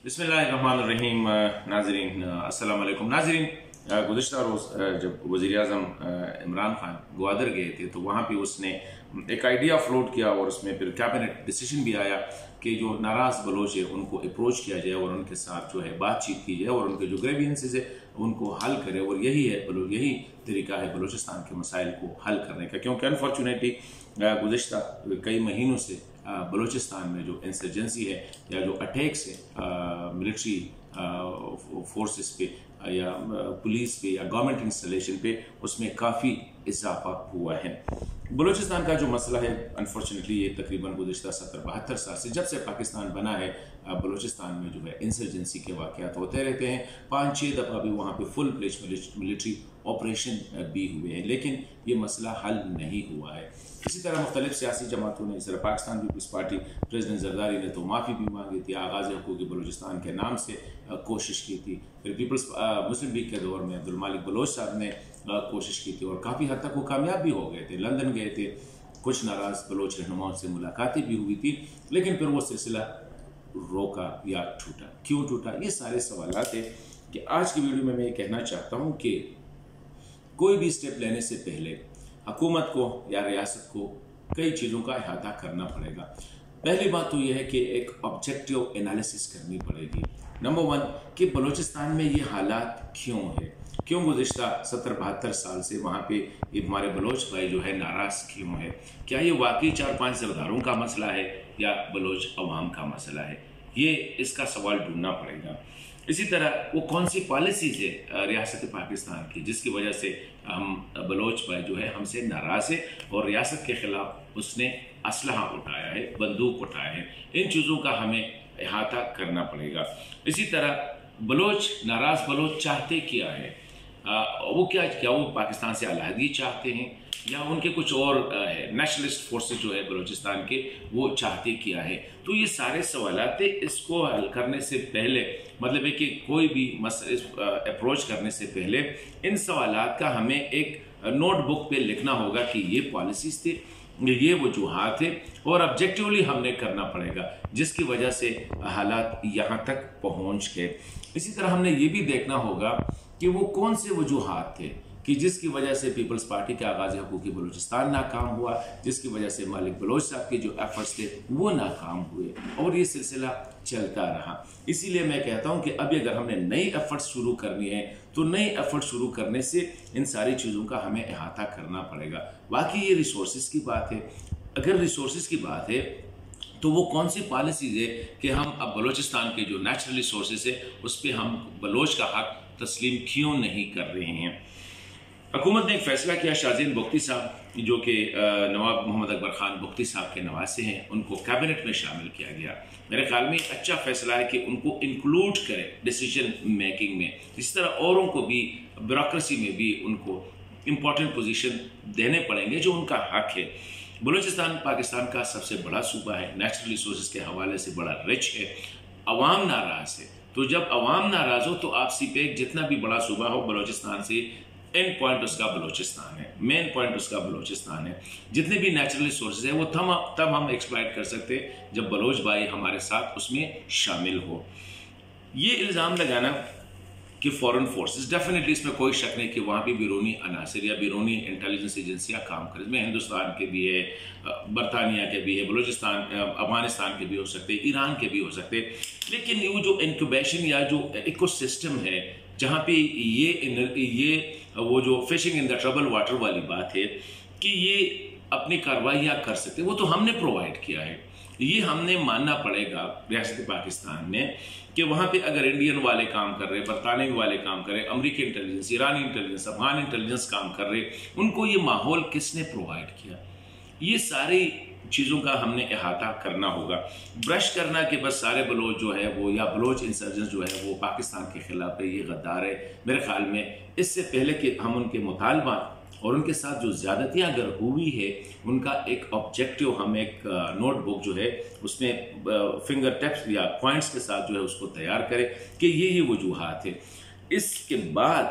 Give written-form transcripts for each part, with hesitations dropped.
बिस्मिल्लाहिर्रहमानिर्रहीम। नाज़रीन अस्सलाम वालेकुम। नाज़रीन, गुज़िश्ता रोज़ जब वज़ीर-ए-आज़म इमरान खान ग्वादर गए थे तो वहाँ पे उसने एक आइडिया फ्लोट किया और उसमें फिर कैबिनेट डिसीजन भी आया कि जो नाराज़ बलोच है उनको अप्रोच किया जाए और उनके साथ जो है बातचीत की जाए और उनके जो ग्रेवियंसेस है उनको हल करे। और यही तरीका है बलूचिस्तान के मसाइल को हल करने का, क्योंकि अनफॉर्चुनेटली गुज़िश्ता कई महीनों से बलूचिस्तान में जो इंसर्जेंसी है या जो अटैक्स है मिलिट्री फोर्सेस पे या पुलिस पे या गवर्नमेंट इंस्टॉलेशन पे, उसमें काफ़ी इजाफा हुआ है। बलूचिस्तान का जो मसला है अनफॉर्चुनेटली ये तकरीबन गुज़िश्ता 70-72 साल से जब से पाकिस्तान बना है बलूचिस्तान में जो है इंसर्जेंसी के वाक़यात होते रहते हैं। 5-6 दफ़ा भी वहाँ पे फुल प्लेज मिलिट्री ऑपरेशन भी हुए हैं, लेकिन ये मसला हल नहीं हुआ है। इसी तरह मुख्तलिफ सियासी जमातों ने, इस तरह Pakistan Peoples Party president Zardari ने तो माफ़ी भी मांगी थी, आगाज़ हुकूक़ बलूचिस्तान के नाम से कोशिश की थी। फिर पीपल्स मुस्लिम लीग के दौर में अब्दुल मालिक बलोच साहब ने कोशिश की थी और काफ़ी हद तक वो कामयाब भी हो गए थे। लंदन गए थे, कुछ नाराज़ बलोच रहनुमाओं से मुलाकातें भी हुई थी, लेकिन फिर वो सिलसिला रोका या टूटा। क्यों टूटा, ये सारे सवालात हैं कि आज की वीडियो में मैं ये कहना चाहता हूँ कि कोई भी स्टेप लेने से पहले हुकूमत को या रियासत को कई चीज़ों का अहाता करना पड़ेगा। पहली बात तो यह है कि एक ऑब्जेक्टिव एनालिसिस करनी पड़ेगी। नंबर 1 कि बलूचिस्तान में ये हालात क्यों है, क्यों गुज़िश्ता 70-72 साल से वहाँ पे ये हमारे बलोच भाई जो है नाराज़ क्यों है। क्या ये वाकई 4-5 सरदारों का मसला है या बलोच अवाम का मसला है, ये इसका सवाल ढूंढना पड़ेगा। इसी तरह वो कौन सी पॉलिसीज है रियासत पाकिस्तान की जिसकी वजह से हम बलोच भाई जो है हमसे नाराज़ है और रियासत के ख़िलाफ़ उसने असलहा उठाया है, बंदूक उठाया है। इन चीज़ों का हमें अहाता करना पड़ेगा। इसी तरह बलोच नाराज़ बलोच चाहते क्या है, वो क्या वो पाकिस्तान से अलहदगी चाहते हैं या उनके कुछ और नेशनलिस्ट फोर्सेस जो है बलूचिस्तान के वो चाहते क्या है। तो ये सारे सवालात इसको हल करने से पहले, मतलब है कि कोई भी अप्रोच करने से पहले इन सवालात का हमें एक नोटबुक पे लिखना होगा कि ये पॉलिसीज थे, ये वजूहात है और ऑब्जेक्टिवली हमने करना पड़ेगा जिसकी वजह से हालात यहाँ तक पहुँच गए। इसी तरह हमने ये भी देखना होगा कि वो कौन से वजूहात थे कि जिसकी वजह से पीपल्स पार्टी के आगाज़ हुकूक़ बलूचिस्तान नाकाम हुआ, जिसकी वजह से मालिक बलोच साहब के जो एफर्ट्स थे वो नाकाम हुए और ये सिलसिला चलता रहा। इसीलिए मैं कहता हूँ कि अभी अगर हमने नई एफर्ट्स शुरू करनी है तो नई एफर्ट शुरू करने से इन सारी चीज़ों का हमें अहाता करना पड़ेगा। बाकी ये रिसोर्सेज की बात है। अगर रिसोर्सेज की बात है तो वो कौन सी पॉलिसीज है कि हम अब बलूचिस्तान के जो नेचुरल रिसोर्सेज है उस पर हम बलोच का हक तस्लीम क्यों नहीं कर रहे हैं। हुकूमत ने एक फैसला किया, शाहज़ीन बुख्ती साहब जो कि नवाब मोहम्मद अकबर खान बुख्ती साहब के नवासे हैं, उनको कैबिनेट में शामिल किया गया। मेरे ख्याल में एक अच्छा फैसला है कि उनको इंक्लूड करें डिसीजन मेकिंग में। इस तरह औरों को भी ब्यूरोक्रेसी में भी उनको इम्पोर्टेंट पोजीशन देने पड़ेंगे जो उनका हक है। बलूचिस्तान पाकिस्तान का सबसे बड़ा सूबा है, नेचुरल रिसोर्सेज के हवाले से बड़ा रिच है। अवाम नाराज़ है, तो जब अवाम नाराज़ हो तो आपसी पे जितना भी बड़ा सूबा हो बलूचिस्तान से एंड पॉइंट उसका बलूचिस्तान है, मेन पॉइंट उसका बलूचिस्तान है। जितने भी नेचुरल रिसोर्सेज है वो तब हम एक्सप्लॉइट कर सकते हैं जब बलोच भाई हमारे साथ उसमें शामिल हो। ये इल्ज़ाम लगाना कि फॉरेन फोर्सेस, डेफिनेटली इसमें कोई शक नहीं कि वहाँ भी बैरूनी अनासर या बैरूनी इंटेलिजेंस एजेंसियाँ काम करें। इसमें हिंदुस्तान के भी है, बरतानिया के भी है, बलूचिस्तान अफगानिस्तान के भी हो सकते, ईरान के भी हो सकते। लेकिन वो जो इंक्यूबेशन या जो इकोसिस्टम है जहाँ पे ये वो जो fishing in the trouble water वाली बात है कि ये अपनी कार्रवाइयाँ कर सकते, वो तो हमने प्रोवाइड किया है। ये हमने मानना पड़ेगा रियासत पाकिस्तान में कि वहाँ पे अगर इंडियन वाले काम कर रहे, बरतानवी वाले काम कर रहे, अमेरिकी इंटेलिजेंस, ईरानी इंटेलिजेंस, अफगान इंटेलिजेंस काम कर रहे, उनको ये माहौल किसने प्रोवाइड किया। ये सारी चीज़ों का हमने अहाता करना होगा। ब्रश करना कि बस सारे बलोच जो है वो या बलोच इंसर्जेंस जो है वो पाकिस्तान के खिलाफ है, ये गद्दार है, मेरे ख्याल में इससे पहले कि हम उनके मुतालबा और उनके साथ जो ज़्यादतियाँ अगर हुई है उनका एक ऑब्जेक्टिव हम एक नोटबुक जो है उसमें फिंगर टिप्स या पॉइंट्स के साथ जो है उसको तैयार करें कि ये वजूहात है। इसके बाद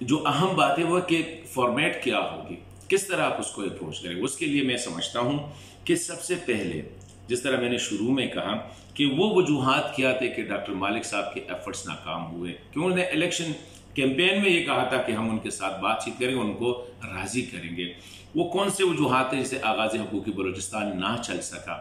जो अहम बात है वो कि फॉर्मेट क्या होगी, किस तरह आप उसको अप्रोच करें। उसके लिए मैं समझता हूँ कि सबसे पहले जिस तरह मैंने शुरू में कहा कि वो वजूहात क्या थे कि डॉक्टर मालिक साहब के एफर्ट्स नाकाम हुए, क्यों उन्होंने इलेक्शन कैंपेन में ये कहा था कि हम उनके साथ बातचीत करेंगे, उनको राजी करेंगे। वो कौन से वजूहात हैं जिससे आगाज़ हुकूक बलूचिस्तान ना चल सका।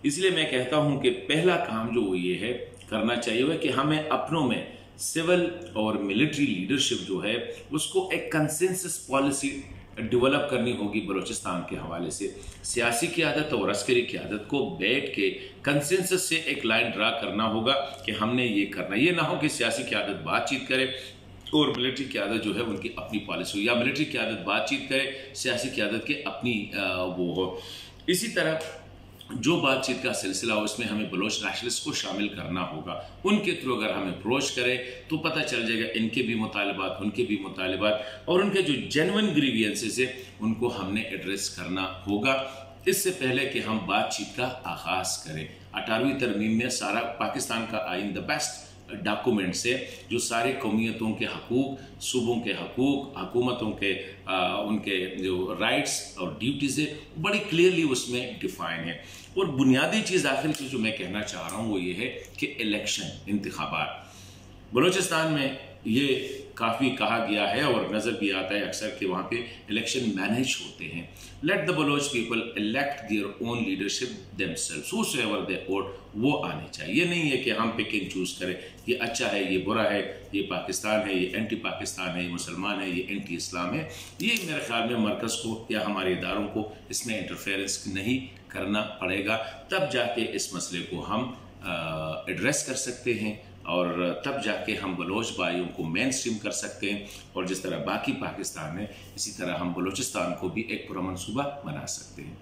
इसलिए मैं कहता हूं कि पहला काम जो ये है करना चाहिए कि हमें अपनों में सिविल और मिलिट्री लीडरशिप जो है उसको एक कंसेंसस पॉलिसी डेवलप करनी होगी बलूचिस्तान के हवाले से। सियासी क़यादत और अस्करी क़यादत को बैठ के कंसेंसस से एक लाइन ड्रा करना होगा कि हमने ये करना। ये ना हो कि सियासी क़यादत बातचीत करे और मिलिट्री क़यादत जो है उनकी अपनी पॉलिसी हो, या मिलिट्री क़यादत बातचीत करे, सियासी क़यादत के अपनी वो हो। इसी तरह जो बातचीत का सिलसिला हो उसमें हमें बलोच नेशनलिस्ट को शामिल करना होगा। उनके थ्रू अगर हम अप्रोच करें तो पता चल जाएगा इनके भी मुतालबात, उनके भी मुतालबात, और उनके जो जेन्युइन ग्रीवियंसेस है उनको हमने एड्रेस करना होगा इससे पहले कि हम बातचीत का आगाज़ करें। 18वीं तरमीम में सारा पाकिस्तान का आइन द बेस्ट डॉक्यूमेंट से जो सारे कौमियतों के हकूक, सूबों के हकूक, हुकूमतों के उनके जो राइट्स और ड्यूटीज़ है बड़ी क्लियरली उसमें डिफाइन है। और बुनियादी चीज़ आखिर की जो मैं कहना चाह रहा हूँ वो ये है कि इलेक्शन, इंतखाबात बलूचिस्तान में ये काफ़ी कहा गया है और नज़र भी आता है अक्सर कि वहाँ पे इलेक्शन मैनेज होते हैं। Let the Baloch people elect their own leadership themselves, whosoever they vote, वो आने चाहिए। ये नहीं है कि हम पिक एंड चूज़ करें, ये अच्छा है, ये बुरा है, ये पाकिस्तान है, ये एंटी पाकिस्तान है, ये मुसलमान है, ये एंटी इस्लाम है। ये मेरे ख्याल में मरकज़ को या हमारे इदारों को इसमें इंटरफेरेंस नहीं करना पड़ेगा। तब जाके इस मसले को हम एड्रेस कर सकते हैं और तब जाके हम बलोच भाइयों को मेन स्ट्रीम कर सकते हैं, और जिस तरह बाकी पाकिस्तान है इसी तरह हम बलूचिस्तान को भी एक पुरअमन सूबा बना सकते हैं।